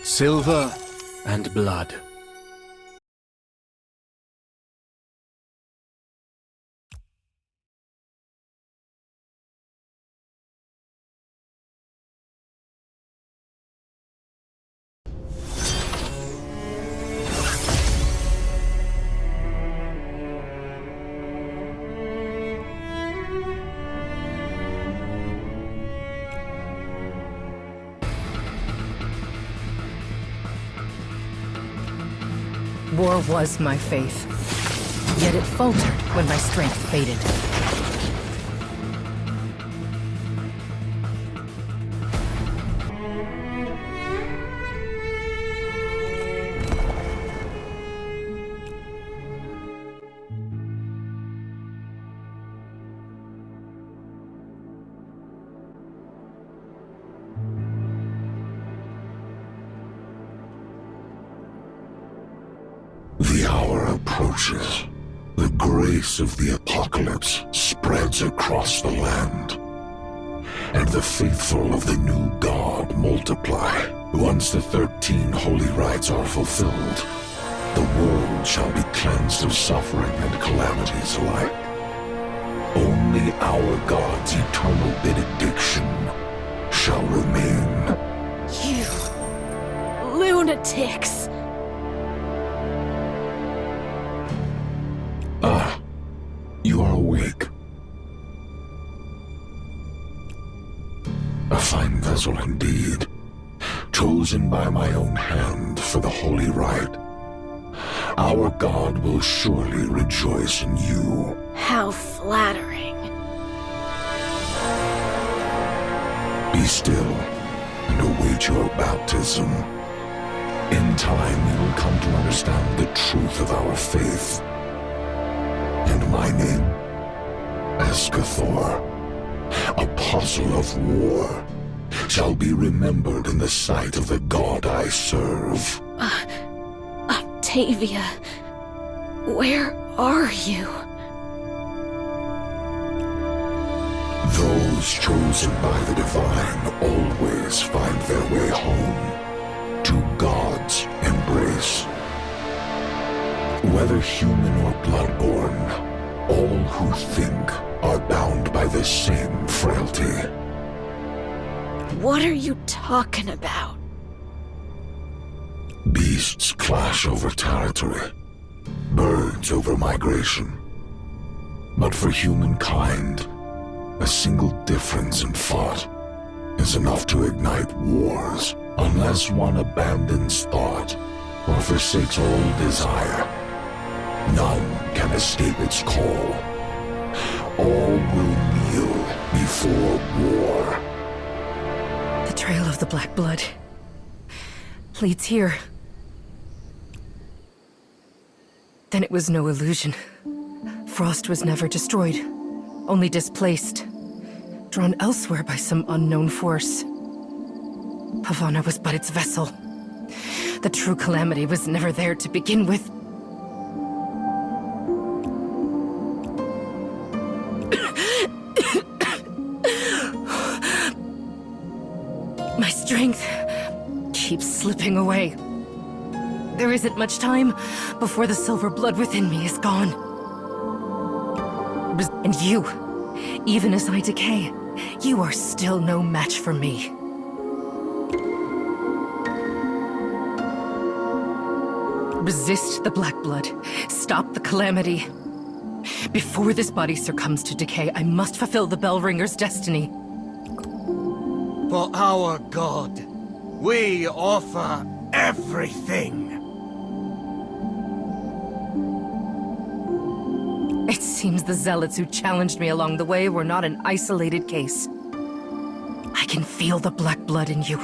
Silver and blood. War was my faith, yet it faltered when my strength faded. The hour approaches. The grace of the apocalypse spreads across the land. And the faithful of the new God multiply. Once the 13 holy rites are fulfilled, the world shall be cleansed of suffering and calamities alike. Only our God's eternal benediction shall remain. You lunatics! You are awake. A fine vessel indeed, chosen by my own hand for the holy rite. Our God will surely rejoice in you. How flattering. Be still and await your baptism. In time you will come to understand the truth of our faith. And my name, Escathor, Apostle of War, shall be remembered in the sight of the God I serve. Octavia, where are you? Those chosen by the divine always find their way home, to God's embrace. Whether human or bloodborne, all who think are bound by the same frailty. What are you talking about? Beasts clash over territory, birds over migration. But for humankind, a single difference in thought is enough to ignite wars, unless one abandons thought or forsakes all desire. None can escape its call. All will kneel before war. The trail of the Black Blood leads here. Then it was no illusion. Frost was never destroyed, only displaced, drawn elsewhere by some unknown force. Havana was but its vessel. The true calamity was never there to begin with. My strength keeps slipping away. There isn't much time before the silver blood within me is gone. And you, even as I decay, you are still no match for me. Resist the Black Blood. Stop the calamity. Before this body succumbs to decay, I must fulfill the Bellringer's destiny. For our god, we offer everything. It seems the zealots who challenged me along the way were not an isolated case. I can feel the Black Blood in you.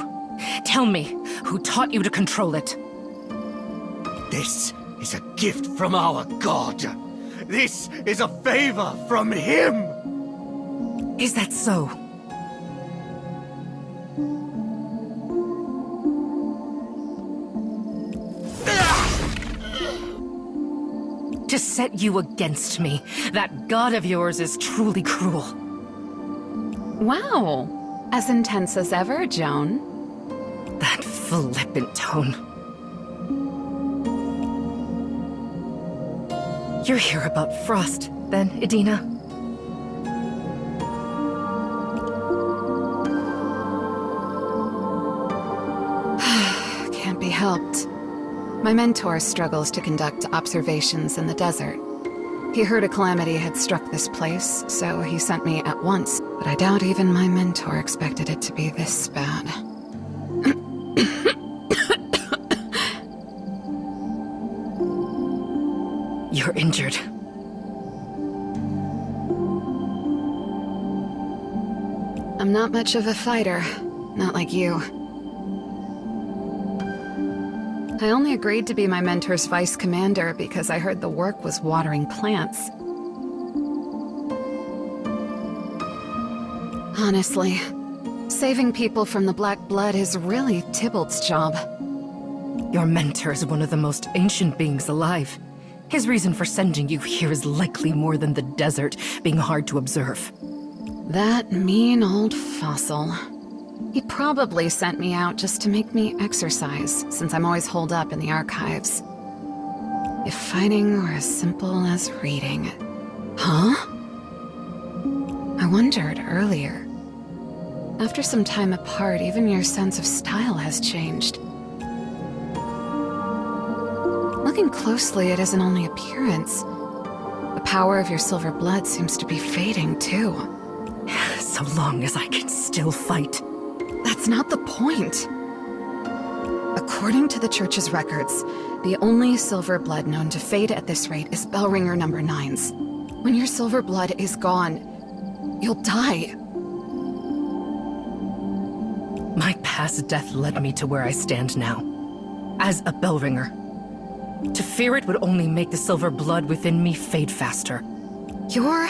Tell me, who taught you to control it? This is a gift from our god. This is a favor from him. Is that so? To set you against me, that god of yours is truly cruel. Wow. As intense as ever, Joan. That flippant tone. You're here about Frost, then, Idina? Can't be helped. My mentor struggles to conduct observations in the desert. He heard a calamity had struck this place, so he sent me at once. But I doubt even my mentor expected it to be this bad. You're injured. I'm not much of a fighter. Not like you. I only agreed to be my mentor's vice commander because I heard the work was watering plants. Honestly, saving people from the Black Blood is really Tybalt's job. Your mentor is one of the most ancient beings alive. His reason for sending you here is likely more than the desert being hard to observe. That mean old fossil. He probably sent me out just to make me exercise, since I'm always holed up in the archives. If fighting were as simple as reading. Huh? I wondered earlier. After some time apart, even your sense of style has changed. Looking closely, it isn't only appearance. The power of your silver blood seems to be fading, too. So long as I can still fight. That's not the point. According to the Church's records, the only silver blood known to fade at this rate is Bellringer number 9's. When your silver blood is gone, you'll die. My past death led me to where I stand now. As a Bellringer. To fear it would only make the silver blood within me fade faster. You're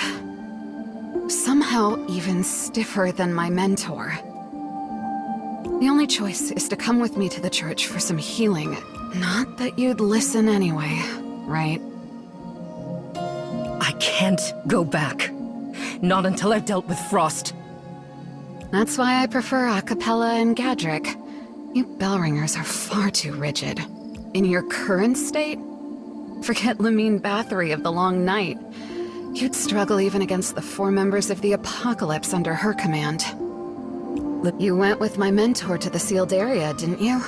somehow even stiffer than my mentor. The only choice is to come with me to the church for some healing. Not that you'd listen anyway, right? I can't go back. Not until I've dealt with Frost. That's why I prefer a cappella and Gadrick. You Bellringers are far too rigid. In your current state? Forget Lamine Bathory of the Long Night. You'd struggle even against the 4 members of the Apocalypse under her command. You went with my mentor to the sealed area, didn't you?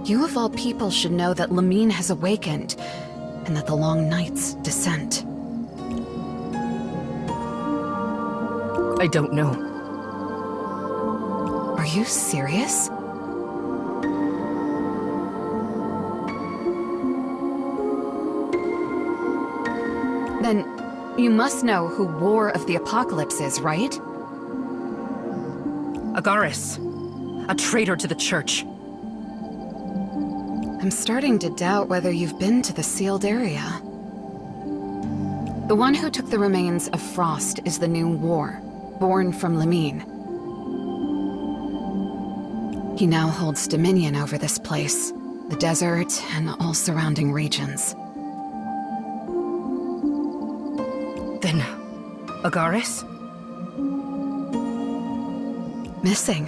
You of all people should know that Lamine has awakened, and that the long night's descent. I don't know. Are you serious? Then you must know who War of the Apocalypse is, right? Agaris. A traitor to the church. I'm starting to doubt whether you've been to the sealed area. The one who took the remains of Frost is the new War, born from Lemine. He now holds dominion over this place, the desert, and all surrounding regions. Then, Agaris? Missing.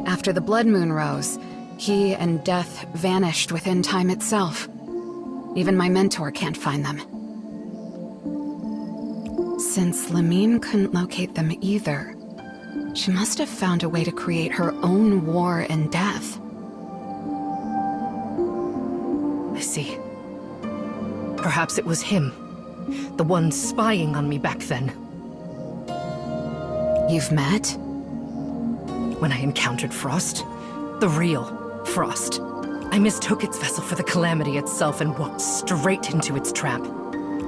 After the Blood Moon rose, he and Death vanished within time itself. Even my mentor can't find them. Since Lemine couldn't locate them either, she must have found a way to create her own war and death. I see. Perhaps it was him. The one spying on me back then. You've met? When I encountered Frost, the real Frost, I mistook its vessel for the Calamity itself and walked straight into its trap.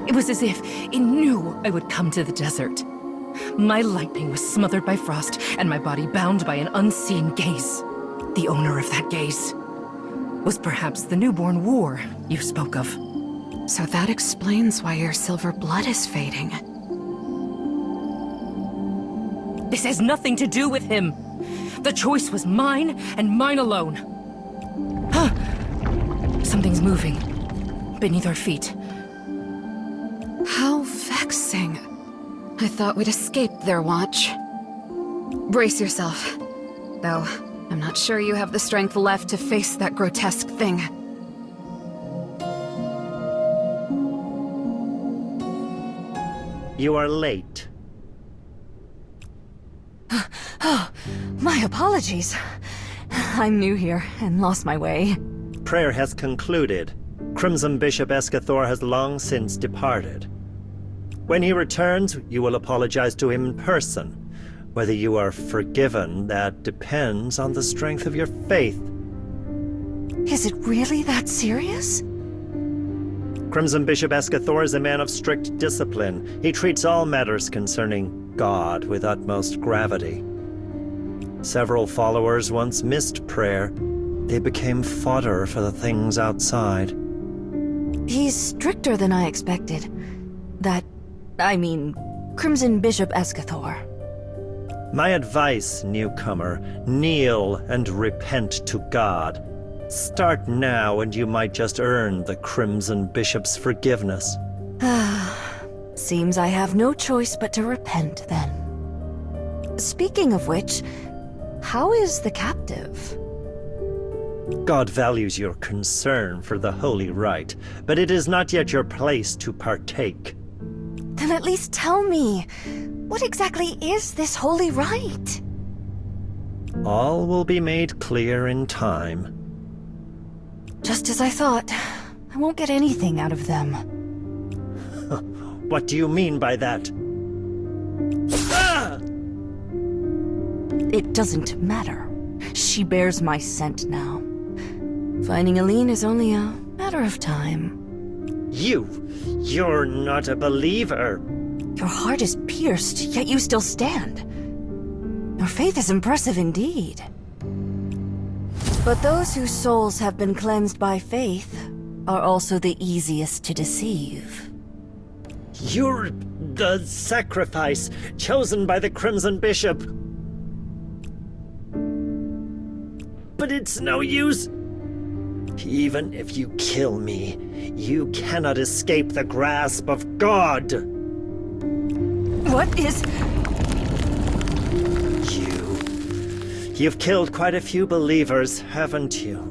It was as if it knew I would come to the desert. My lightning was smothered by Frost, and my body bound by an unseen gaze. The owner of that gaze was perhaps the newborn War you spoke of. So that explains why your silver blood is fading. This has nothing to do with him. The choice was mine, and mine alone. Huh. Something's moving beneath our feet. How vexing. I thought we'd escaped their watch. Brace yourself. Though, I'm not sure you have the strength left to face that grotesque thing. You are late. My apologies. I'm new here and lost my way. Prayer has concluded. Crimson Bishop Escathor has long since departed. When he returns, you will apologize to him in person. Whether you are forgiven, that depends on the strength of your faith. Is it really that serious? Crimson Bishop Escathor is a man of strict discipline. He treats all matters concerning God with utmost gravity. Several followers once missed prayer. They became fodder for the things outside. He's stricter than I expected. Crimson Bishop Escathor. My advice, newcomer, kneel and repent to God. Start now and you might just earn the Crimson Bishop's forgiveness. Seems I have no choice but to repent, then. Speaking of which, how is the captive? God values your concern for the holy rite, but it is not yet your place to partake. Then at least tell me, what exactly is this holy rite? All will be made clear in time. Just as I thought. I won't get anything out of them. What do you mean by that? Ah! It doesn't matter. She bears my scent now. Finding Aline is only a matter of time. You're not a believer. Your heart is pierced, yet you still stand. Your faith is impressive indeed. But those whose souls have been cleansed by faith are also the easiest to deceive. You're the sacrifice chosen by the Crimson Bishop. But it's no use. Even if you kill me, you cannot escape the grasp of God. What is... You've killed quite a few believers, haven't you?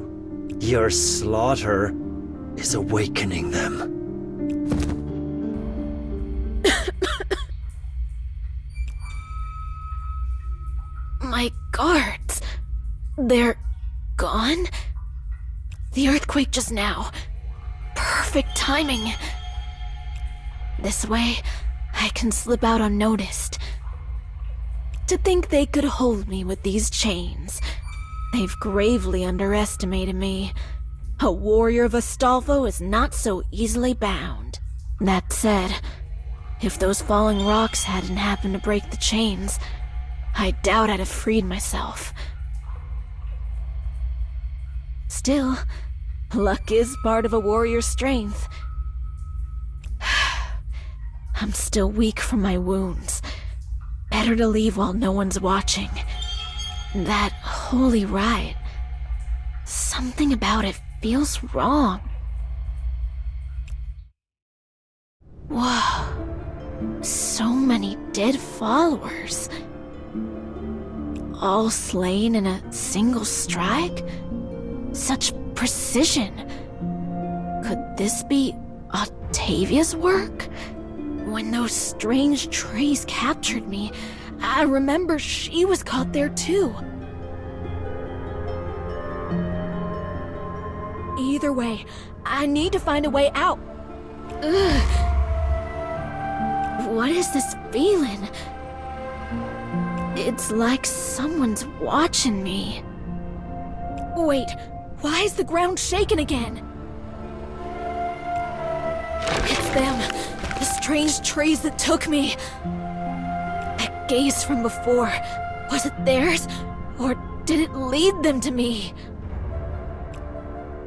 Your slaughter is awakening them. My guards... they're gone? The earthquake just now... timing. This way, I can slip out unnoticed. To think they could hold me with these chains. They've gravely underestimated me. A warrior of Astolfo is not so easily bound. That said, if those falling rocks hadn't happened to break the chains, I doubt I'd have freed myself. Still, luck is part of a warrior's strength. I'm still weak from my wounds. Better to leave while no one's watching. That holy rite, something about it feels wrong. Whoa, so many dead followers. All slain in a single strike? Such precision. Could this be Octavia's work? When those strange trees captured me, I remember she was caught there too. Either way, I need to find a way out. Ugh. What is this feeling? It's like someone's watching me. Wait, why is the ground shaking again? It's them, the strange trees that took me. That gaze from before, was it theirs, or did it lead them to me?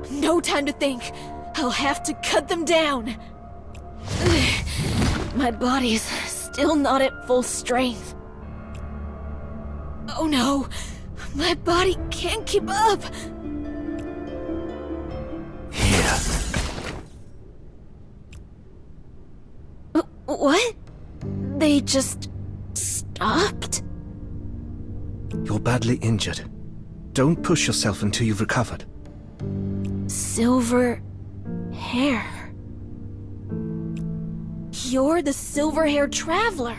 No time to think. I'll have to cut them down. Ugh. My body's still not at full strength. Oh no, my body can't keep up. Here. What? They just stopped? You're badly injured. Don't push yourself until you've recovered. Silver hair. You're the silver-haired traveler.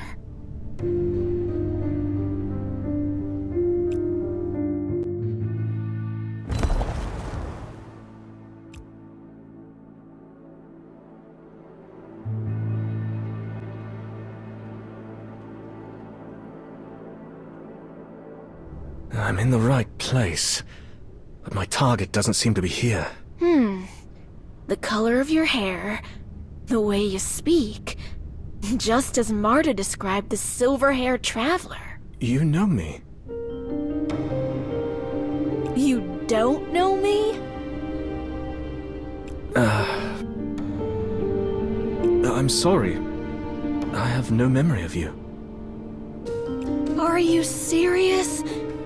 I'm in the right place, but my target doesn't seem to be here. The color of your hair, the way you speak, just as Marta described the silver-haired traveler. You know me. You don't know me? I'm sorry. I have no memory of you. Are you serious?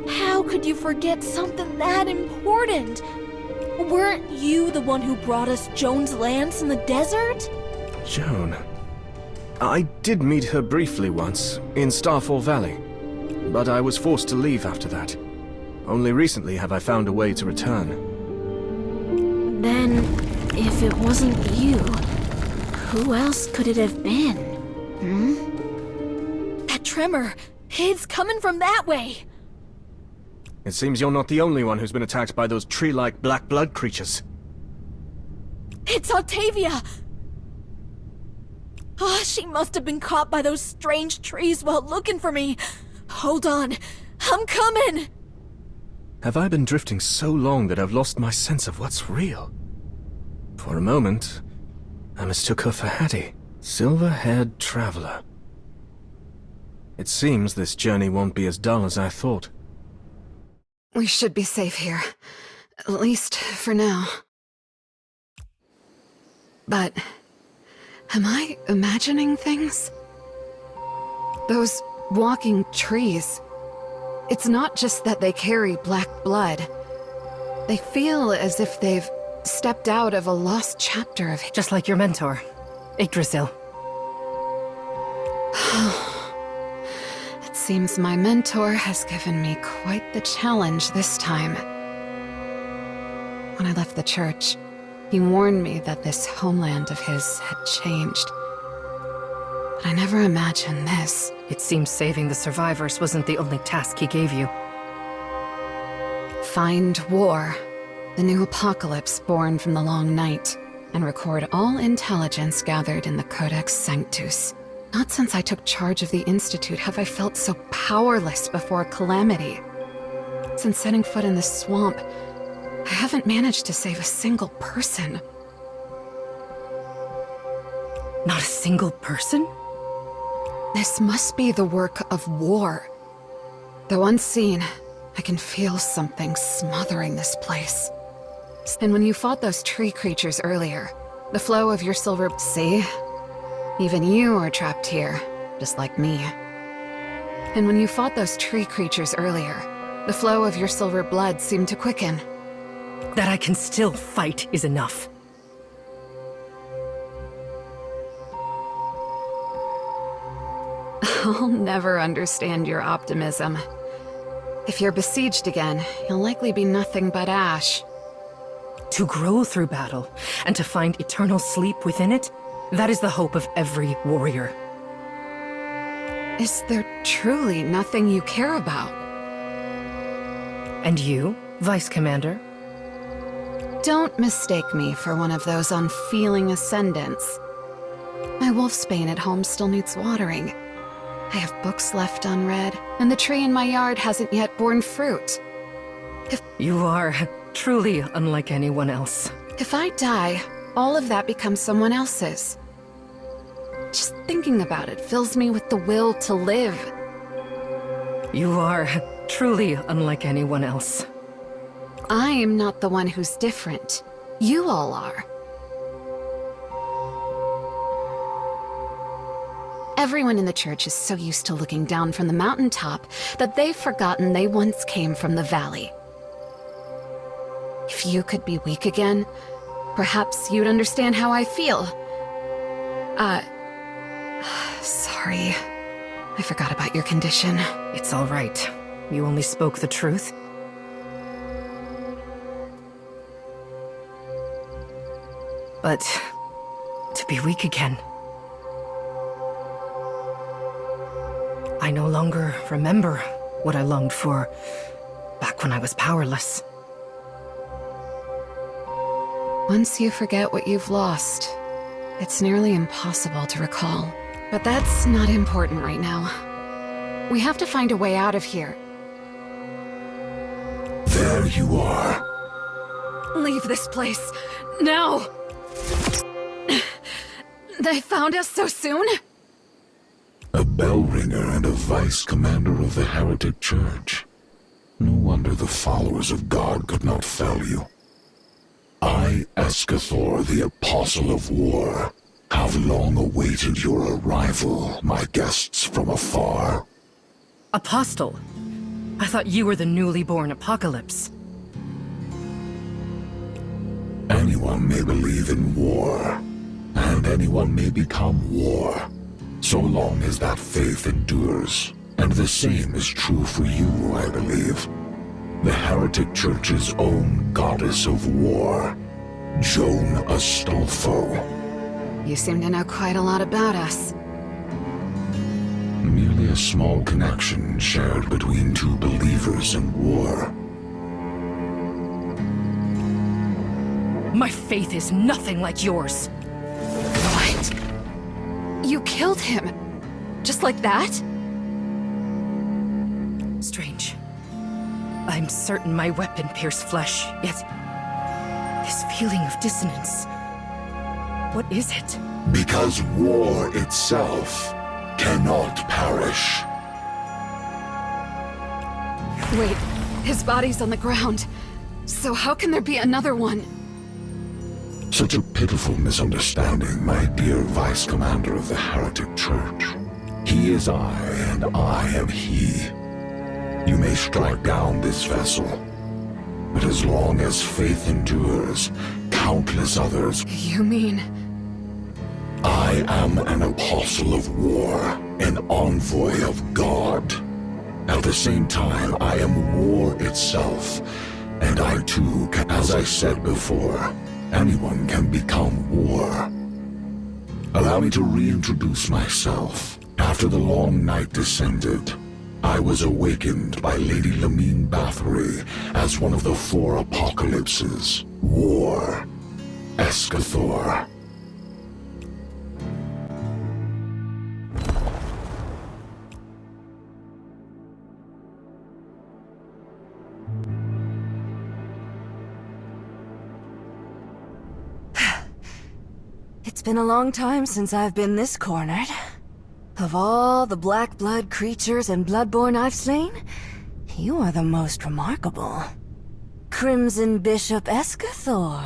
How could you forget something that important? Weren't you the one who brought us Joan's lance in the desert? Joan. I did meet her briefly once, in Starfall Valley. But I was forced to leave after that. Only recently have I found a way to return. Then, if it wasn't you, who else could it have been? That tremor, it's coming from that way. It seems you're not the only one who's been attacked by those tree-like black blood creatures. It's Octavia! Oh, she must have been caught by those strange trees while looking for me. Hold on, I'm coming! Have I been drifting so long that I've lost my sense of what's real? For a moment, I mistook her for Hattie, silver-haired traveler. It seems this journey won't be as dull as I thought. We should be safe here. At least for now. But am I imagining things? Those walking trees. It's not just that they carry black blood. They feel as if they've stepped out of a lost chapter of... Just like your mentor, Yggdrasil. It seems my mentor has given me quite the challenge this time. When I left the church, he warned me that this homeland of his had changed. But I never imagined this. It seems saving the survivors wasn't the only task he gave you. Find war, the new apocalypse born from the long night, and record all intelligence gathered in the Codex Sanctus. Not since I took charge of the Institute have I felt so powerless before calamity. Since setting foot in this swamp, I haven't managed to save a single person. Not a single person? This must be the work of war. Though unseen, I can feel something smothering this place. And when you fought those tree creatures earlier, the flow of your silver... See? Even you are trapped here, just like me. And when you fought those tree creatures earlier, the flow of your silver blood seemed to quicken. That I can still fight is enough. I'll never understand your optimism. If you're besieged again, you'll likely be nothing but ash. To grow through battle, and to find eternal sleep within it, that is the hope of every warrior. Is there truly nothing you care about? And you, Vice Commander? Don't mistake me for one of those unfeeling ascendants. My wolfsbane at home still needs watering. I have books left unread, and the tree in my yard hasn't yet borne fruit. You are truly unlike anyone else. If I die, all of that becomes someone else's. Just thinking about it fills me with the will to live. You are truly unlike anyone else. I am not the one who's different. You all are. Everyone in the church is so used to looking down from the mountaintop that they've forgotten they once came from the valley. If you could be weak again, perhaps you'd understand how I feel. Sorry. I forgot about your condition. It's all right. You only spoke the truth. But to be weak again... I no longer remember what I longed for back when I was powerless. Once you forget what you've lost, it's nearly impossible to recall. But that's not important right now. We have to find a way out of here. There you are. Leave this place, now! They found us so soon? A bell ringer and a vice commander of the heretic church. No wonder the followers of God could not fell you. I, Escathor, the Apostle of War, have long awaited your arrival, my guests from afar. Apostle? I thought you were the newly born Apocalypse. Anyone may believe in war, and anyone may become war, so long as that faith endures. And the same is true for you, I believe. The heretic church's own goddess of war, Joan Astolfo. You seem to know quite a lot about us. Merely a small connection shared between two believers in war. My faith is nothing like yours. What? You killed him? Just like that? Strange. I'm certain my weapon pierced flesh, yet... this feeling of dissonance... what is it? Because war itself cannot perish. Wait, his body's on the ground. So how can there be another one? Such a pitiful misunderstanding, my dear Vice Commander of the Heretic Church. He is I, and I am he. You may strike down this vessel, but as long as faith endures, countless others... You mean... I am an apostle of war, an envoy of God. At the same time, I am war itself, and I too can, as I said before, anyone can become war. Allow me to reintroduce myself. After the long night descended, I was awakened by Lady Lamine Bathory as one of the 4 apocalypses. War. Escathor. It's been a long time since I've been this cornered. Of all the black blood creatures and bloodborne I've slain, you are the most remarkable. Crimson Bishop Escathor.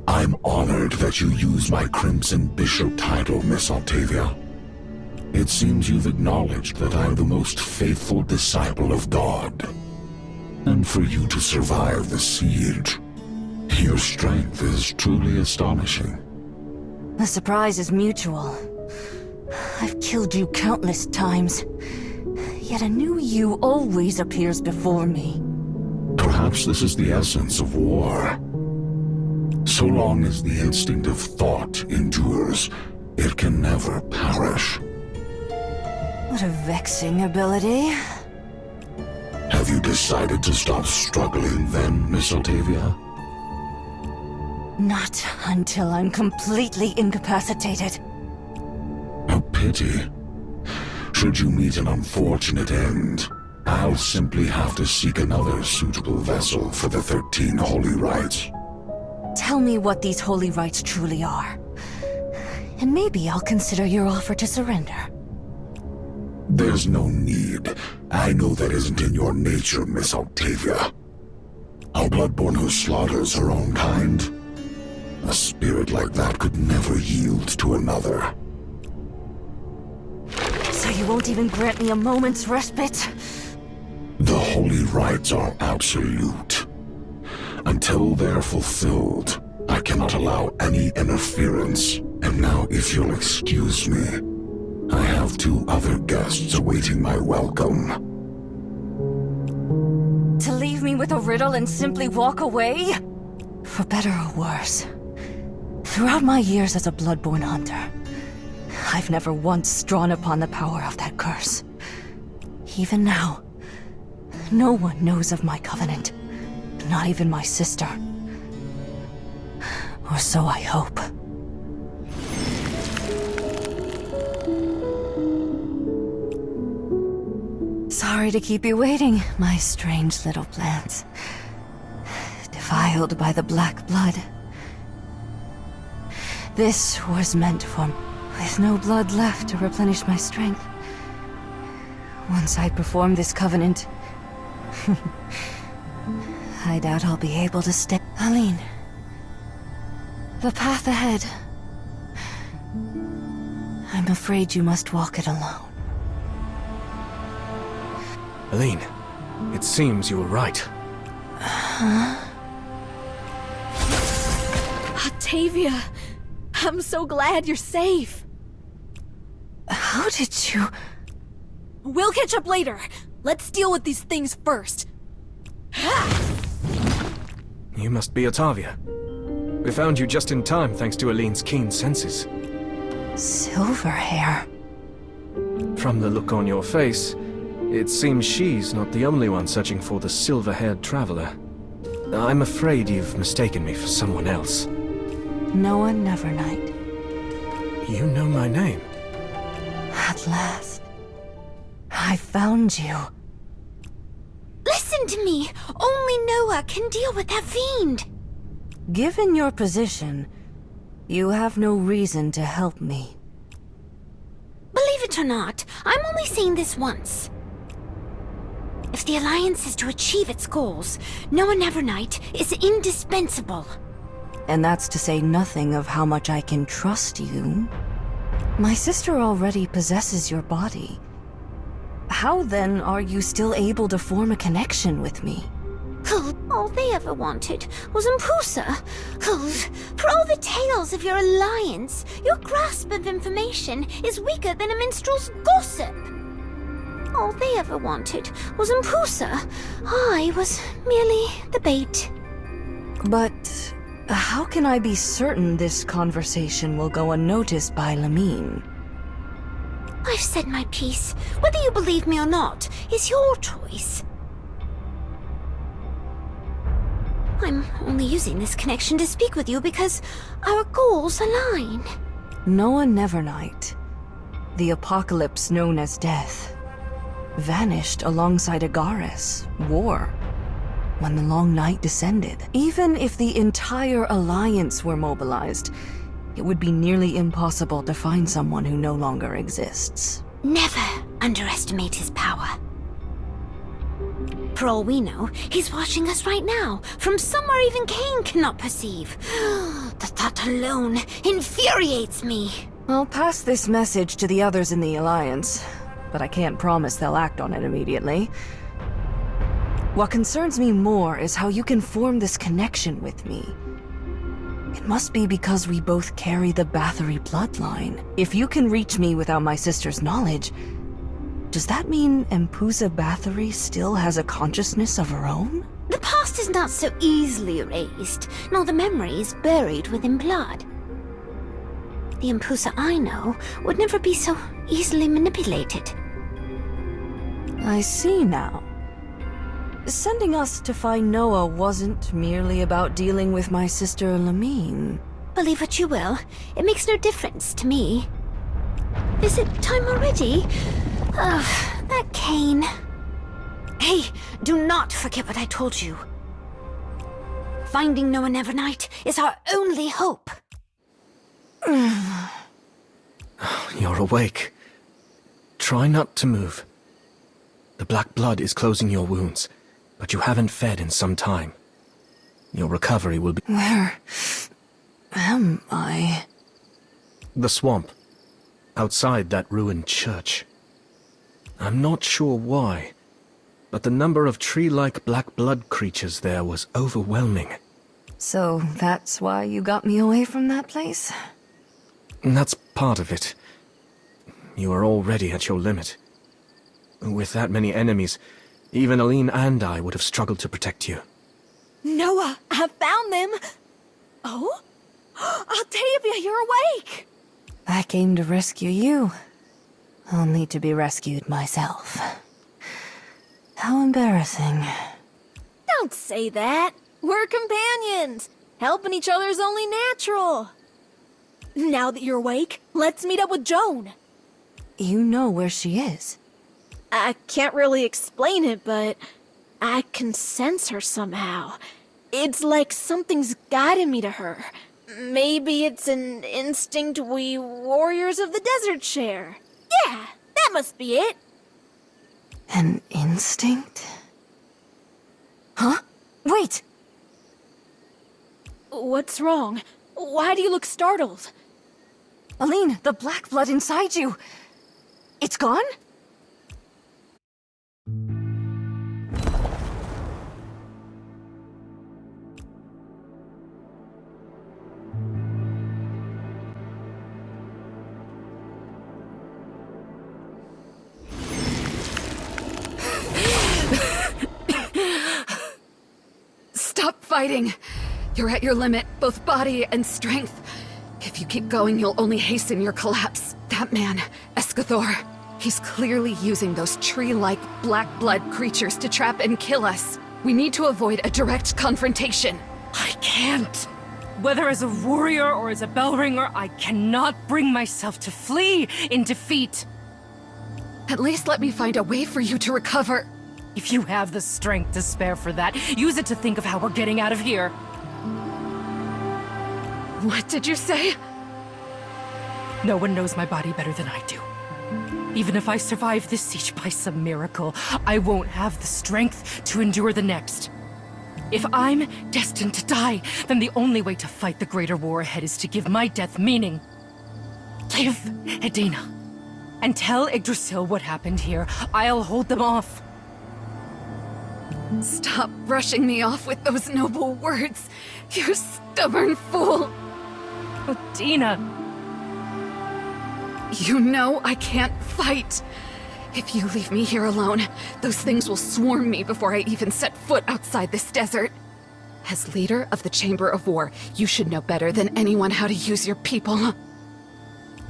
I'm honored that you use my Crimson Bishop title, Miss Octavia. It seems you've acknowledged that I'm the most faithful disciple of God. And for you to survive the siege, your strength is truly astonishing. The surprise is mutual. I've killed you countless times, yet a new you always appears before me. Perhaps this is the essence of war. So long as the instinct of thought endures, it can never perish. What a vexing ability. Have you decided to stop struggling then, Miss Octavia? Not until I'm completely incapacitated. A pity. Should you meet an unfortunate end, I'll simply have to seek another suitable vessel for the 13 holy rites. Tell me what these holy rites truly are, and maybe I'll consider your offer to surrender. There's no need. I know that isn't in your nature, Miss Octavia. A bloodborne who slaughters her own kind? A spirit like that could never yield to another. So you won't even grant me a moment's respite? The holy rites are absolute. Until they're fulfilled, I cannot allow any interference. And now, if you'll excuse me, I have 2 other guests awaiting my welcome. To leave me with a riddle and simply walk away? For better or worse, throughout my years as a bloodborne hunter, I've never once drawn upon the power of that curse. Even now, no one knows of my covenant. Not even my sister. Or so I hope. Sorry to keep you waiting, my strange little plants. Defiled by the black blood. This was meant for me, with no blood left to replenish my strength. Once I perform this covenant, I doubt I'll be able to stay. Aline, the path ahead. I'm afraid you must walk it alone. Aline, it seems you were right. Octavia, I'm so glad you're safe. How did you... We'll catch up later. Let's deal with these things first. You must be Octavia. We found you just in time thanks to Aline's keen senses. Silver hair. From the look on your face, it seems she's not the only one searching for the silver-haired traveler. I'm afraid you've mistaken me for someone else. Noah Nevernight. You know my name? At last. I found you. Listen to me! Only Noah can deal with that fiend! Given your position, you have no reason to help me. Believe it or not, I'm only saying this once. If the Alliance is to achieve its goals, Noah Nevernight is indispensable. And that's to say nothing of how much I can trust you. My sister already possesses your body. How then are you still able to form a connection with me? All they ever wanted was Umpusa. For all the tales of your alliance, your grasp of information is weaker than a minstrel's gossip. All they ever wanted was Umpusa. I was merely the bait. But how can I be certain this conversation will go unnoticed by Lamine? I've said my piece. Whether you believe me or not is your choice. I'm only using this connection to speak with you because our goals align. Noah Nevernight, the apocalypse known as death, vanished alongside Agares, war, when the long night descended. Even if the entire Alliance were mobilized, it would be nearly impossible to find someone who no longer exists. Never underestimate his power. For all we know, he's watching us right now, from somewhere even Cain cannot perceive. The thought alone infuriates me. I'll pass this message to the others in the Alliance, but I can't promise they'll act on it immediately. What concerns me more is how you can form this connection with me. It must be because we both carry the Bathory bloodline. If you can reach me without my sister's knowledge, does that mean Empusa Bathory still has a consciousness of her own? The past is not so easily erased, nor the memories buried within blood. The Empusa I know would never be so easily manipulated. I see now. Sending us to find Noah wasn't merely about dealing with my sister Lamine. Believe what you will, it makes no difference to me. Is it time already? Ugh, that Cain. Hey, do not forget what I told you. Finding Noah Nevernight is our only hope. You're awake. Try not to move. The black blood is closing your wounds, but you haven't fed in some time. Your recovery will be— Where am I? The swamp. Outside that ruined church. I'm not sure why, but the number of tree-like black blood creatures there was overwhelming. So that's why you got me away from that place? That's part of it. You are already at your limit. With that many enemies, even Aline and I would have struggled to protect you. Noah, I found them! Oh? Octavia, you're awake! I came to rescue you. I'll need to be rescued myself. How embarrassing. Don't say that. We're companions. Helping each other is only natural. Now that you're awake, let's meet up with Joan. You know where she is. I can't really explain it, but I can sense her somehow. It's like something's guiding me to her. Maybe it's an instinct we warriors of the desert share. Yeah, that must be it. An instinct? Huh? Wait! What's wrong? Why do you look startled? Aline, the black blood inside you! It's gone? Stop fighting! You're at your limit, both body and strength. If you keep going, you'll only hasten your collapse. That man, Escathor, he's clearly using those tree-like black blood creatures to trap and kill us. We need to avoid a direct confrontation. I can't. Whether as a warrior or as a bell ringer, I cannot bring myself to flee in defeat. At least let me find a way for you to recover. If you have the strength to spare for that, use it to think of how we're getting out of here. What did you say? No one knows my body better than I do. Even if I survive this siege by some miracle, I won't have the strength to endure the next. If I'm destined to die, then the only way to fight the greater war ahead is to give my death meaning. Give Edina. And tell Yggdrasil what happened here. I'll hold them off. Stop brushing me off with those noble words, you stubborn fool! Oh, Dina. You know I can't fight. If you leave me here alone, those things will swarm me before I even set foot outside this desert. As leader of the Chamber of War, you should know better than anyone how to use your people.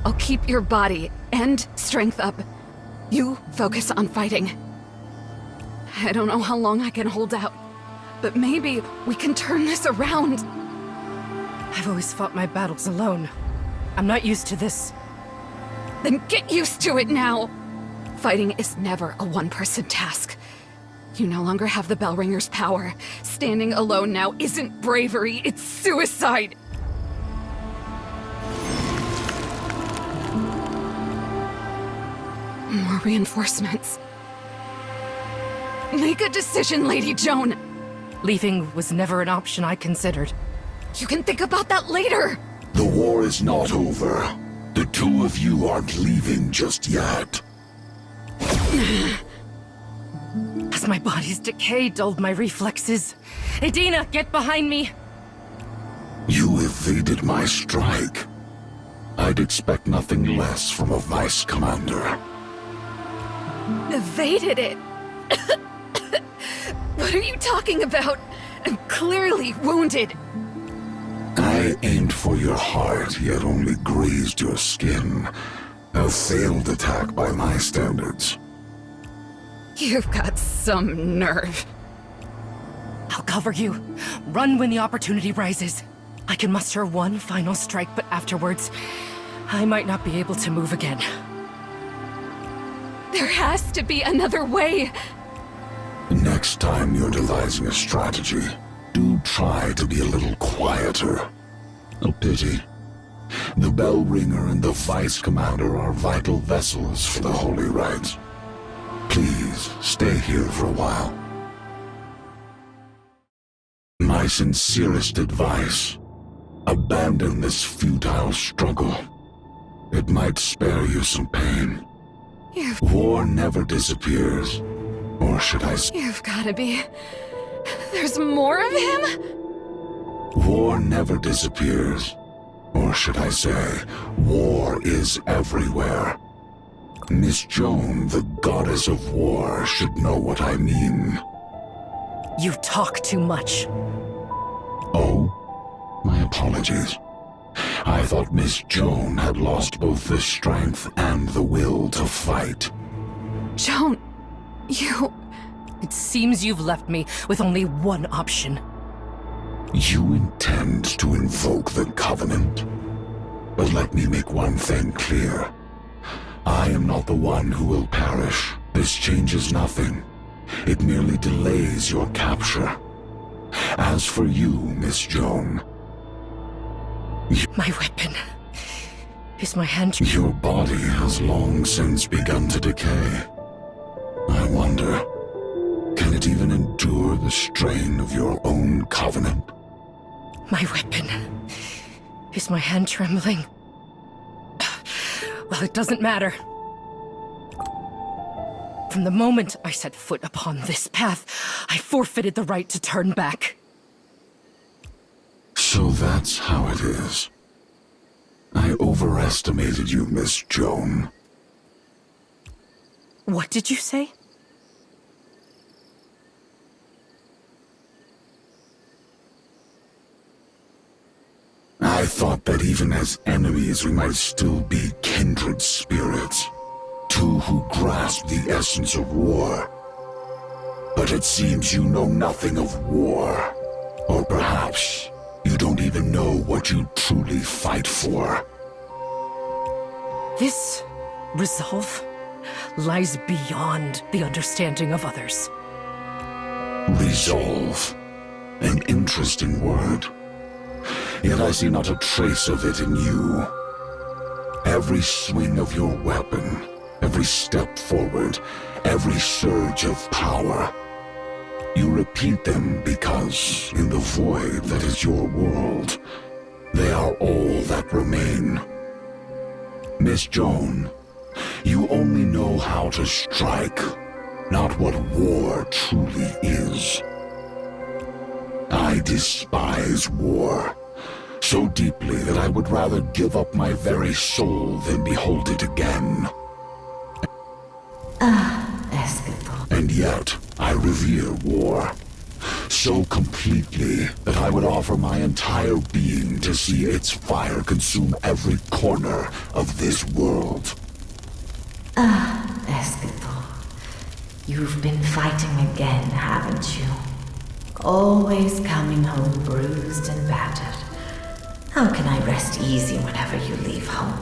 I'll keep your body and strength up. You focus on fighting. I don't know how long I can hold out, But maybe we can turn this around. I've always fought my battles alone. I'm not used to this. Then get used to it now! Fighting is never a one-person task. You no longer have the Bellringer's power. Standing alone now isn't bravery, it's suicide! More reinforcements. Make a decision, Lady Joan! Leaving was never an option I considered. You can think about that later! The war is not over. The two of you aren't leaving just yet. As my body's decay dulled my reflexes. Edina, get behind me! You evaded my strike. I'd expect nothing less from a vice commander. Evaded it? What are you talking about? I'm clearly wounded. I aimed for your heart, yet only grazed your skin. A failed attack by my standards. You've got some nerve. I'll cover you. Run when the opportunity rises. I can muster one final strike, but afterwards, I might not be able to move again. There has to be another way. Next time you're devising a strategy, do try to be a little quieter. A pity. The Bellringer and the Vice Commander are vital vessels for the Holy Rites. Please, stay here for a while. My sincerest advice, abandon this futile struggle. It might spare you some pain. War never disappears. Or should I say... You've gotta be... There's more of him? War never disappears. Or should I say, war is everywhere. Miss Joan, the goddess of war, should know what I mean. You talk too much. Oh? My apologies. I thought Miss Joan had lost both the strength and the will to fight. Joan, you... It seems you've left me with only one option. You intend to invoke the Covenant. But let me make one thing clear. I am not the one who will perish. This changes nothing. It merely delays your capture. As for you, Miss Joan... My weapon. Is my hand... Your body has long since begun to decay. I wonder, can it even endure the strain of your own Covenant? My weapon. Is my hand trembling? Well, it doesn't matter. From the moment I set foot upon this path, I forfeited the right to turn back. So that's how it is. I overestimated you, Miss Joan. What did you say? I thought that even as enemies we might still be kindred spirits. Two who grasp the essence of war. But it seems you know nothing of war. Or perhaps you don't even know what you truly fight for. This resolve lies beyond the understanding of others. Resolve. An interesting word. Yet I see not a trace of it in you. Every swing of your weapon, every step forward, every surge of power. You repeat them because, in the void that is your world, they are all that remain. Miss Joan, you only know how to strike, not what war truly is. I despise war. So deeply that I would rather give up my very soul than behold it again. And yet, I revere war. So completely that I would offer my entire being to see its fire consume every corner of this world. Escapade. You've been fighting again, haven't you? Always coming home bruised and battered. How can I rest easy whenever you leave home?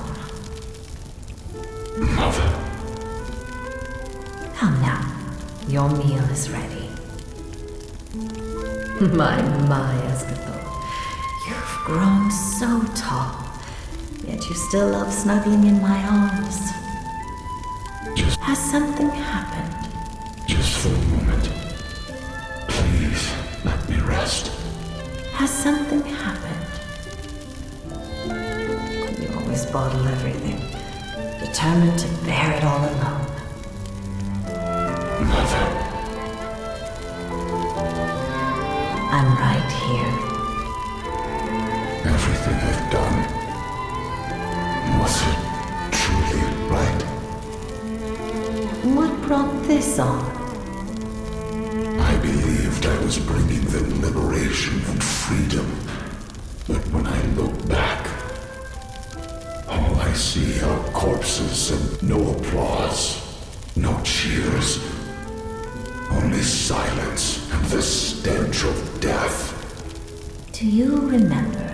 Mother. Come now. Your meal is ready. My, Escathor. You've grown so tall, yet you still love snuggling in my arms. Has something happened? Just for a moment. Please, let me rest. Has something happened? You always bottle everything, determined to bear it all alone. Mother. I'm right here. Everything I've done. Was it truly right? What brought this on? I believed I was bringing them liberation and freedom. But when I look back, all I see are corpses and no applause, no cheers. Only silence and the stench of death. Do you remember?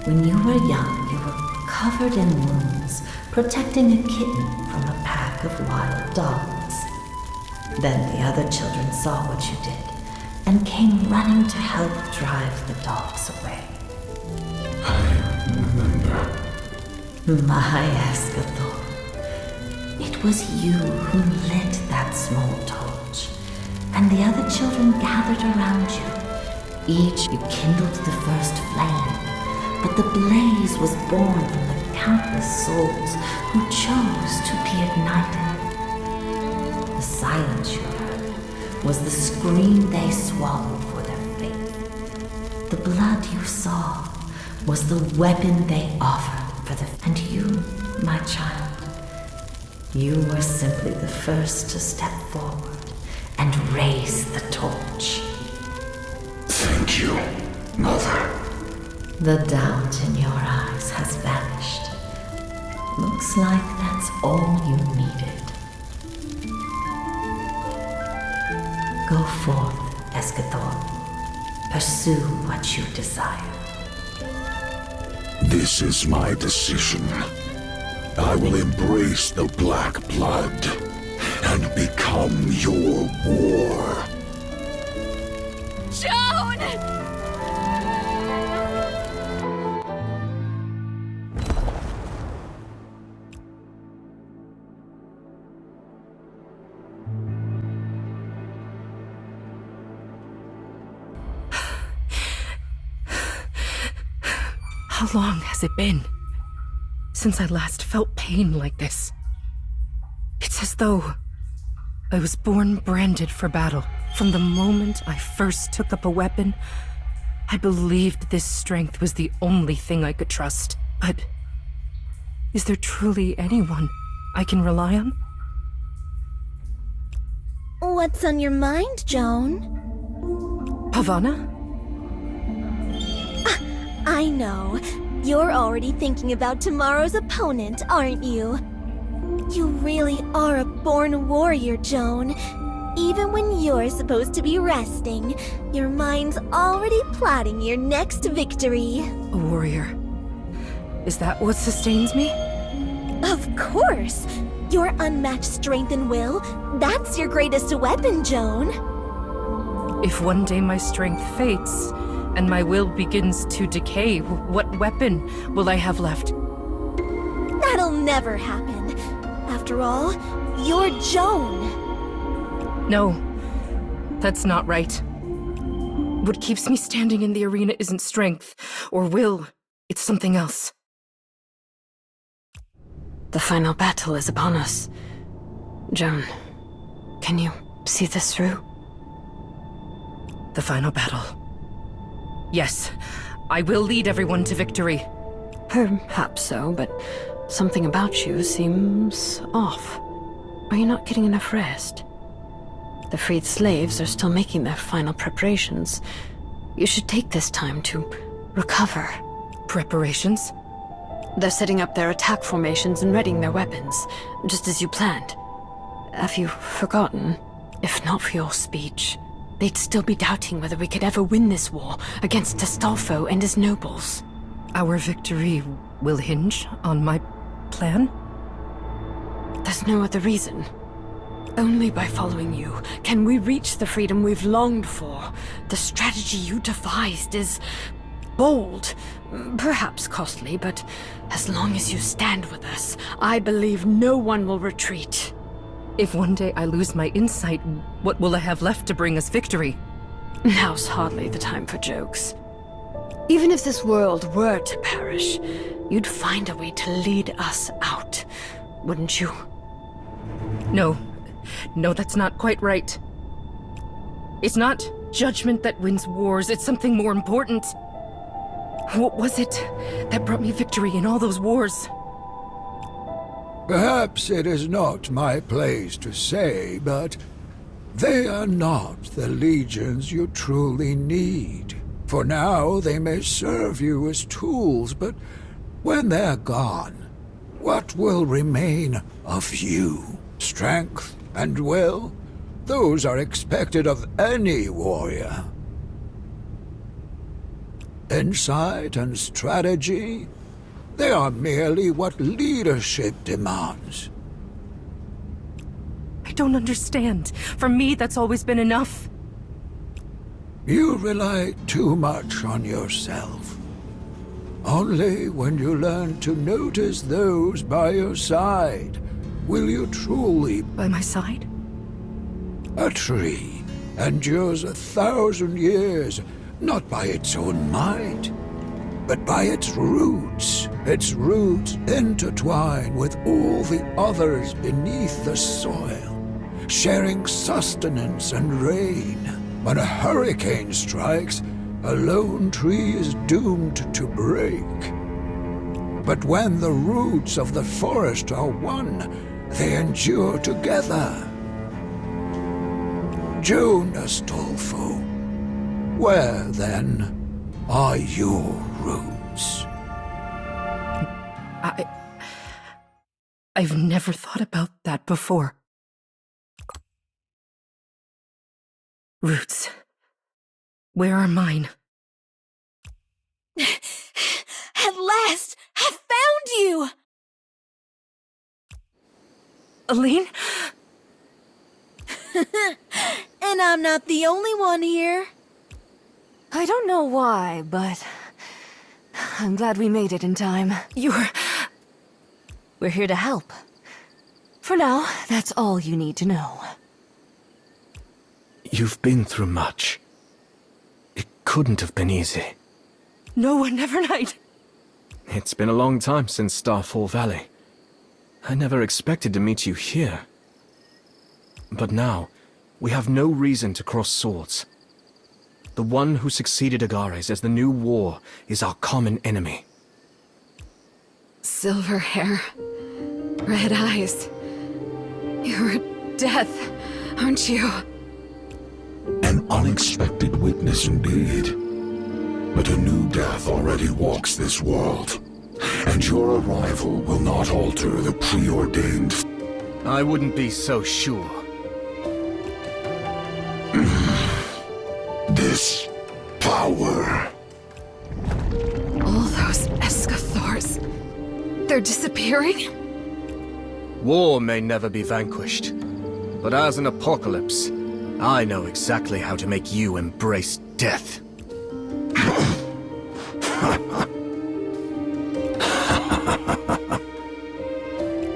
When you were young, you were covered in wounds, protecting a kitten from a pack of wild dogs. Then the other children saw what you did, and came running to help drive the dogs away. I remember. My Escathor. It was you who lit that small torch, and the other children gathered around you. Each you kindled the first flame, but the blaze was born from the countless souls who chose to be ignited. The silence you heard was the scream they swallowed for their faith. The blood you saw was the weapon they offered for the... And you, my child, you were simply the first to step forward and raise the torch. Thank you, Mother. The doubt in your eyes has vanished. Looks like that's all you needed. Go forth, Escathor. Pursue what you desire. This is my decision. I will embrace the black blood and become your war. Joan! How long has it been since I last felt pain like this? It's as though I was born branded for battle. From the moment I first took up a weapon, I believed this strength was the only thing I could trust. But is there truly anyone I can rely on? What's on your mind, Joan? Pavana? I know. You're already thinking about tomorrow's opponent, aren't you? You really are a born warrior, Joan. Even when you're supposed to be resting, your mind's already plotting your next victory. A warrior. Is that what sustains me? Of course! Your unmatched strength and will, that's your greatest weapon, Joan. If one day my strength fades, and my will begins to decay, what weapon will I have left? That'll never happen. After all, you're Joan. No, that's not right. What keeps me standing in the arena isn't strength or will, it's something else. The final battle is upon us. Joan, can you see this through? The final battle. Yes, I will lead everyone to victory. Perhaps so, but something about you seems off. Are you not getting enough rest? The freed slaves are still making their final preparations. You should take this time to recover. Preparations? They're setting up their attack formations and readying their weapons, just as you planned. Have you forgotten? If not for your speech, they'd still be doubting whether we could ever win this war against Astolfo and his nobles. Our victory will hinge on my plan? There's no other reason. Only by following you can we reach the freedom we've longed for. The strategy you devised is bold, perhaps costly, but as long as you stand with us, I believe no one will retreat. If one day I lose my insight, what will I have left to bring us victory? Now's hardly the time for jokes. Even if this world were to perish, you'd find a way to lead us out, wouldn't you? No. No, that's not quite right. It's not judgment that wins wars, it's something more important. What was it that brought me victory in all those wars? Perhaps it is not my place to say, but they are not the legions you truly need. For now, they may serve you as tools, but when they're gone, what will remain of you? Strength and will? Those are expected of any warrior. Insight and strategy? They are merely what leadership demands. I don't understand. For me, that's always been enough. You rely too much on yourself. Only when you learn to notice those by your side will you truly... By my side? A tree endures 1,000 years, not by its own might, but by its roots. Its roots intertwine with all the others beneath the soil, sharing sustenance and rain. When a hurricane strikes, a lone tree is doomed to break. But when the roots of the forest are one, they endure together. Joan Astolfo, where, then, are your roots? I've never thought about that before. Roots. Where are mine? At last! I've found you! Aline? And I'm not the only one here. I don't know why, but I'm glad we made it in time. We're here to help. For now, that's all you need to know. You've been through much. It couldn't have been easy. No, Nevernight. It's been a long time since Starfall Valley. I never expected to meet you here. But now, we have no reason to cross swords. The one who succeeded Agares as the new war is our common enemy. Silver hair, red eyes. You're death, aren't you? An unexpected witness indeed. But a new death already walks this world, and your arrival will not alter the preordained... I wouldn't be so sure. This power. All those Escathors, they're disappearing? War may never be vanquished, but as an apocalypse, I know exactly how to make you embrace death.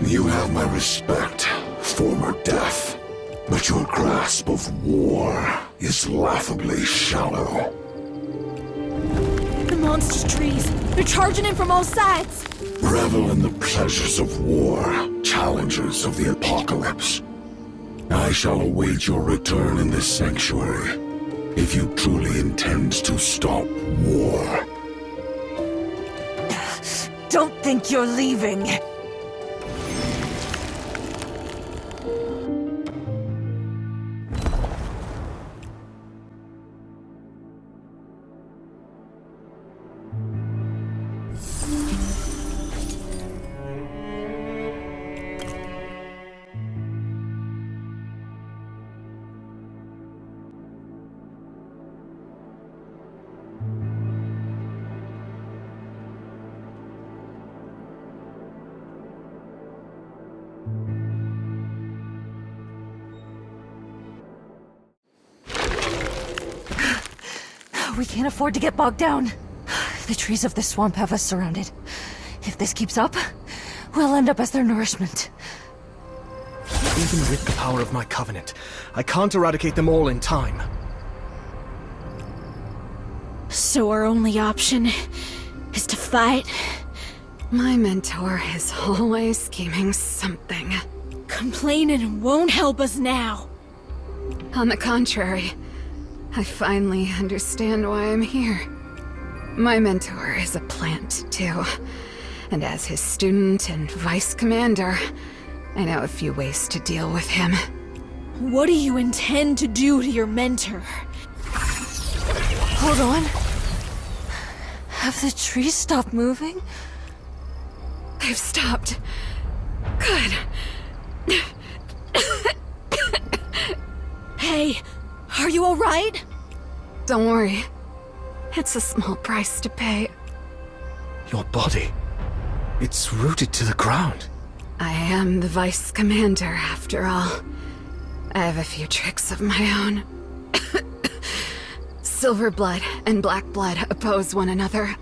You have my respect, former death, but your grasp of war is laughably shallow. The monster trees, they're charging in from all sides. Revel in the pleasures of war, challengers of the apocalypse. I shall await your return in this sanctuary, if you truly intend to stop war. Don't think you're leaving. We can't afford to get bogged down. The trees of the swamp have us surrounded. If this keeps up, we'll end up as their nourishment. Even with the power of my covenant, I can't eradicate them all in time. So our only option is to fight? My mentor is always scheming something. Complaining won't help us now. On the contrary, I finally understand why I'm here. My mentor is a plant, too. And as his student and vice commander, I know a few ways to deal with him. What do you intend to do to your mentor? Hold on. Have the trees stopped moving? They've stopped. Good. Hey, are you alright? Don't worry. It's a small price to pay. Your body, it's rooted to the ground. I am the vice commander, after all. I have a few tricks of my own. Silver blood and black blood oppose one another.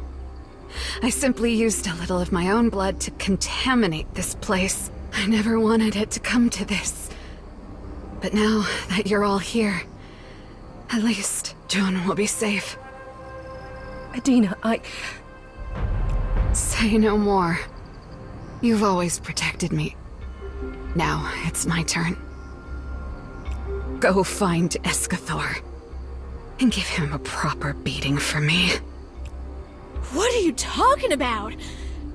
I simply used a little of my own blood to contaminate this place. I never wanted it to come to this. But now that you're all here, at least Joan will be safe. Adina, Say no more. You've always protected me. Now it's my turn. Go find Escathor and give him a proper beating for me. What are you talking about?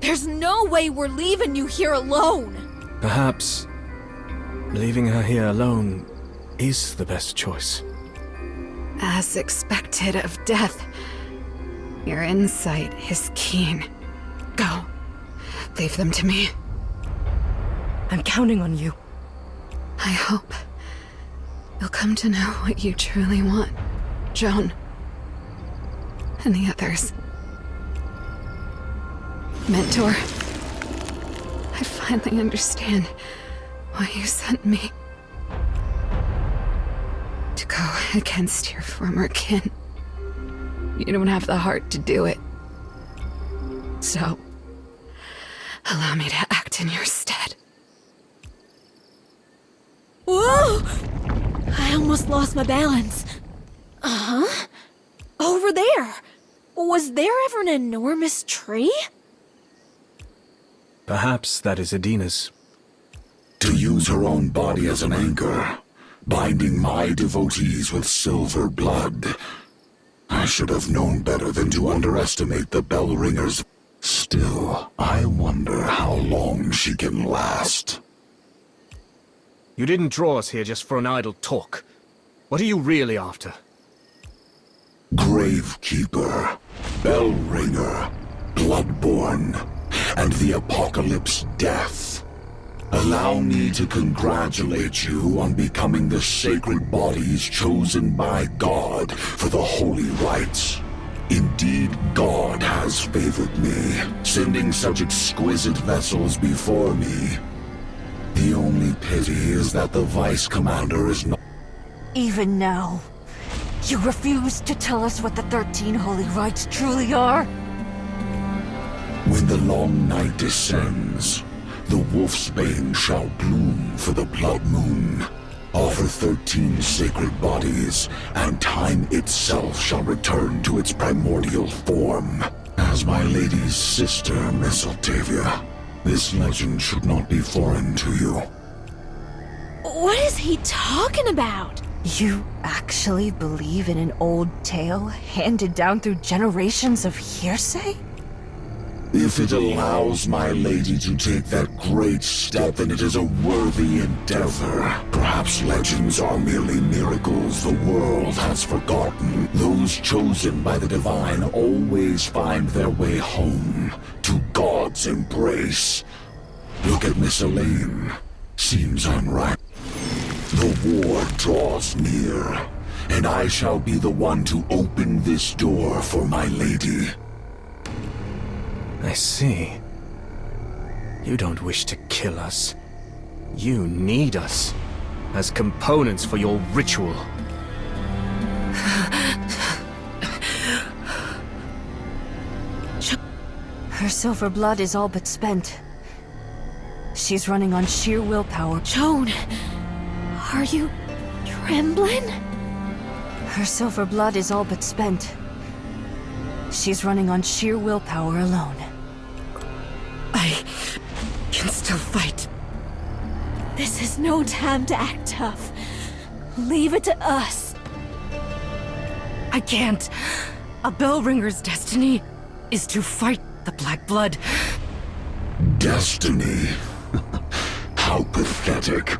There's no way we're leaving you here alone. Perhaps leaving her here alone is the best choice. As expected of death, your insight is keen. Go. Leave them to me. I'm counting on you. I hope you'll come to know what you truly want, Joan. And the others. Mentor, I finally understand why you sent me. To go against your former kin. You don't have the heart to do it. So, allow me to act in your stead. Whoa! I almost lost my balance. Uh-huh. Over there. Was there ever an enormous tree? Perhaps that is Adina's. To use her own body as an anchor, binding my devotees with silver blood. I should have known better than to underestimate the bell ringers. Still, I wonder how long she can last. You didn't draw us here just for an idle talk. What are you really after? Gravekeeper, bell ringer, bloodborne, and the apocalypse death. Allow me to congratulate you on becoming the sacred bodies chosen by God for the holy rites. Indeed, God has favored me, sending such exquisite vessels before me. The only pity is that the Vice Commander is not... Even now, you refuse to tell us what the 13 holy rites truly are? When the long night descends, the Wolfsbane shall bloom for the blood moon. Offer 13 sacred bodies, and time itself shall return to its primordial form. As my lady's sister, Miss Octavia, this legend should not be foreign to you. What is he talking about? You actually believe in an old tale handed down through generations of hearsay? If it allows my lady to take that great step, then it is a worthy endeavor. Perhaps legends are merely miracles the world has forgotten. Those chosen by the divine always find their way home, to God's embrace. Look at Miss Elaine. Seems unright. The war draws near, and I shall be the one to open this door for my lady. I see. You don't wish to kill us. You need us as components for your ritual. Her silver blood is all but spent. She's running on sheer willpower. Joan, are you trembling? Her silver blood is all but spent. She's running on sheer willpower alone. I can still fight. This is no time to act tough. Leave it to us. I can't. A bellringer's destiny is to fight the Black Blood. Destiny? How pathetic.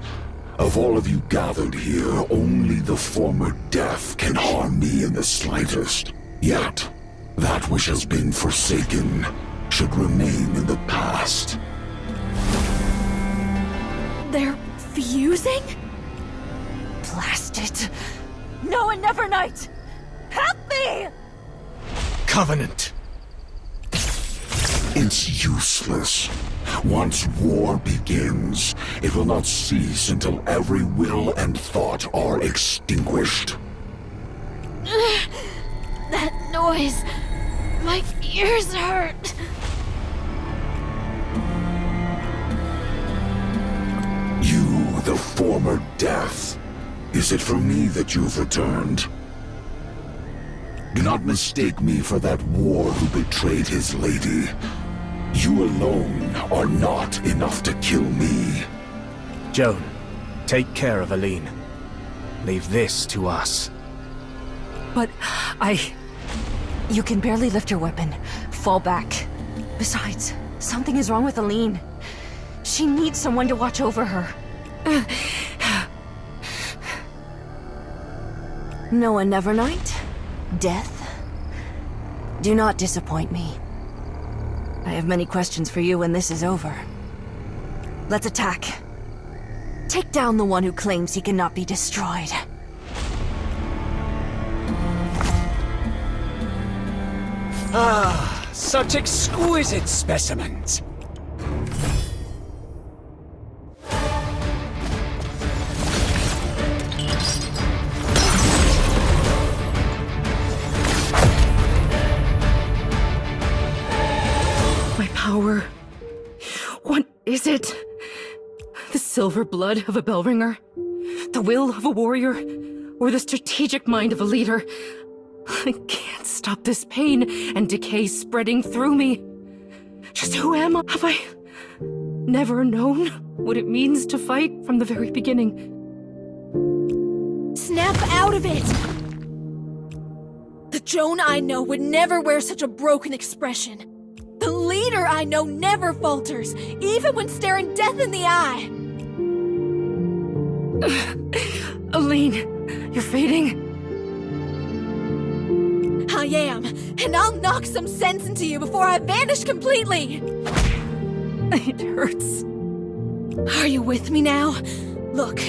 Of all of you gathered here, only the former death can harm me in the slightest. Yet, that which has been forsaken should remain in the past. They're fusing? Blast it. No and never night! Help me! Covenant. It's useless. Once war begins, it will not cease until every will and thought are extinguished. That noise. My ears hurt. You, the former death. Is it for me that you've returned? Do not mistake me for that war who betrayed his lady. You alone are not enough to kill me. Joan, take care of Aline. Leave this to us. But You can barely lift your weapon. Fall back. Besides, something is wrong with Aline. She needs someone to watch over her. No and never night? Death? Do not disappoint me. I have many questions for you when this is over. Let's attack. Take down the one who claims he cannot be destroyed. Ah, such exquisite specimens. my power. What is it? The silver blood of a bellringer? The will of a warrior? Or the strategic mind of a leader? I can't stop this pain and decay spreading through me. Just who am I? Have I never known what it means to fight from the very beginning? Snap out of it! The Joan I know would never wear such a broken expression. The leader I know never falters, even when staring death in the eye. Aline, you're fading. I am, and I'll knock some sense into you before I vanish completely! It hurts. Are you with me now? Look,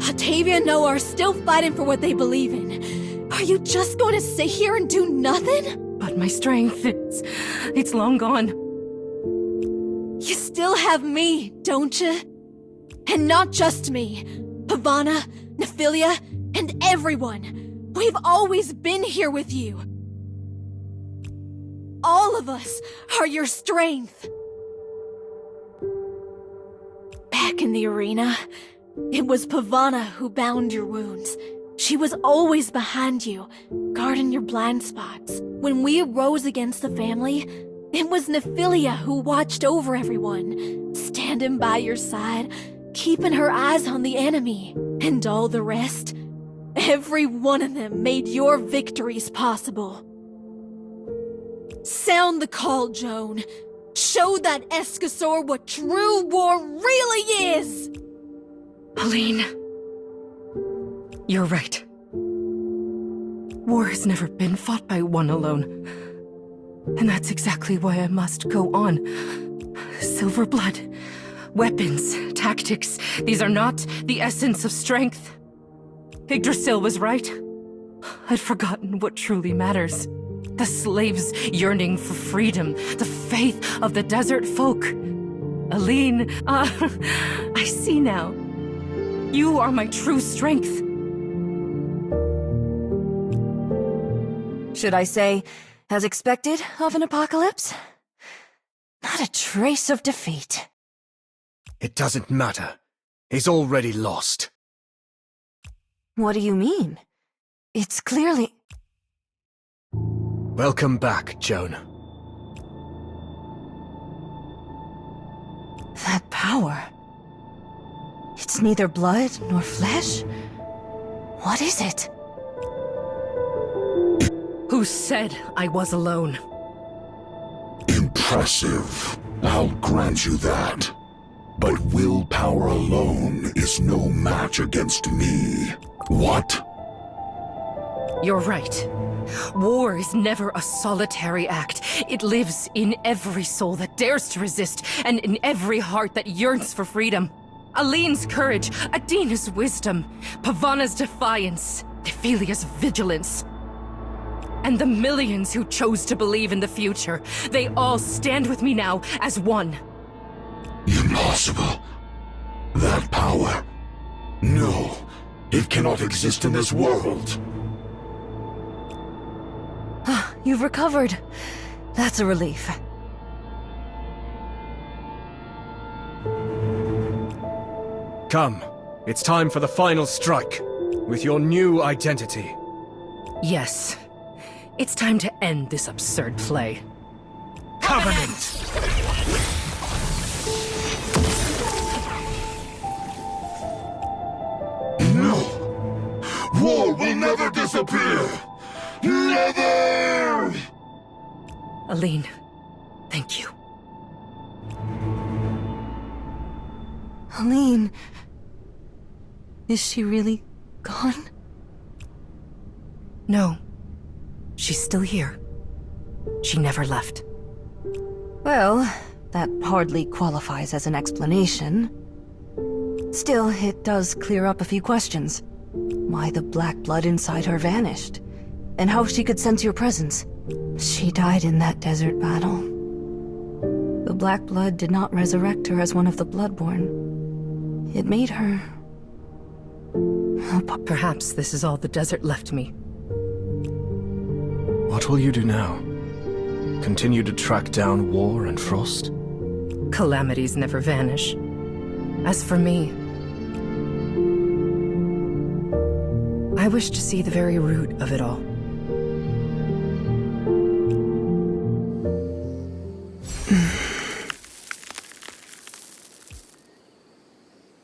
Octavia and Noah are still fighting for what they believe in. Are you just going to sit here and do nothing? But my strength, it's long gone. You still have me, don't you? And not just me. Pavana, Nephilia, and everyone. We've always been here with you. All of us are your strength. Back in the arena, it was Pavana who bound your wounds. She was always behind you, guarding your blind spots. When we arose against the family, it was Nephilia who watched over everyone, standing by your side, keeping her eyes on the enemy. And all the rest, every one of them made your victories possible. Sound the call, Joan. Show that Escasor what true war really is! Aline, you're right. War has never been fought by one alone. And that's exactly why I must go on. Silver blood, weapons, tactics, these are not the essence of strength. Yggdrasil was right. I'd forgotten what truly matters. The slaves yearning for freedom, the faith of the desert folk. Aline, I see now. You are my true strength. Should I say, as expected of an apocalypse? Not a trace of defeat. It doesn't matter. He's already lost. What do you mean? It's clearly... Welcome back, Joan. That power... It's neither blood nor flesh. What is it? Who said I was alone? Impressive. I'll grant you that. But willpower alone is no match against me. What? You're right. War is never a solitary act. It lives in every soul that dares to resist, and in every heart that yearns for freedom. Aline's courage, Adina's wisdom, Pavana's defiance, Thephilia's vigilance. And the millions who chose to believe in the future, they all stand with me now as one. Impossible. That power. No. It cannot exist in this world. You've recovered. That's a relief. Come. It's time for the final strike. With your new identity. Yes. It's time to end this absurd play. Covenant! No! War will never disappear! Never! Aline, thank you. Aline... Is she really gone? No. She's still here. She never left. Well, that hardly qualifies as an explanation. Still, it does clear up a few questions. Why the black blood inside her vanished, and how she could sense your presence. She died in that desert battle. The black blood did not resurrect her as one of the Bloodborn. It made her... Perhaps this is all the desert left me. What will you do now? Continue to track down War and Frost? Calamities never vanish. As for me, I wish to see the very root of it all.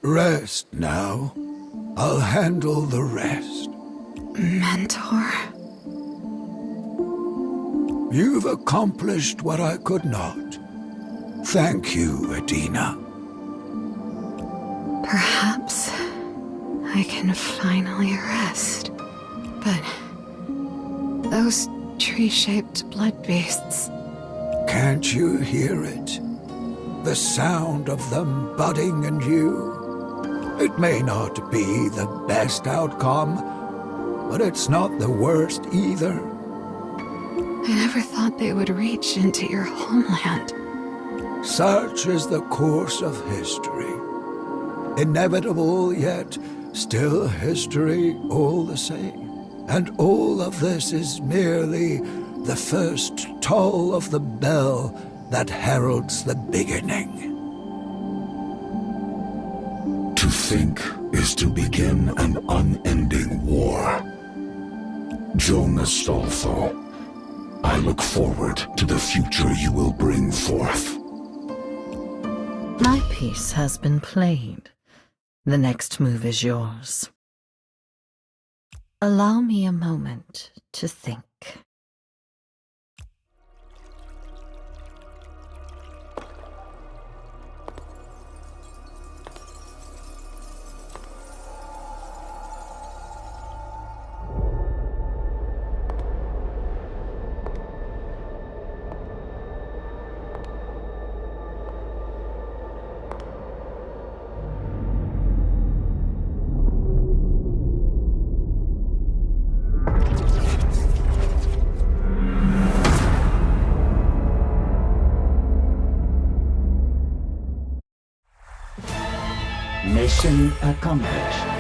Rest now. I'll handle the rest. Mentor? You've accomplished what I could not. Thank you, Adina. Perhaps I can finally rest. But those tree-shaped blood beasts... Can't you hear it? The sound of them budding in you? It may not be the best outcome, but it's not the worst either. I never thought they would reach into your homeland. Such is the course of history. Inevitable, yet still history all the same. And all of this is merely the first toll of the bell that heralds the beginning. To think is to begin an unending war. Joan Astolfo, I look forward to the future you will bring forth. My piece has been played. The next move is yours. Allow me a moment to think. Mission accomplished.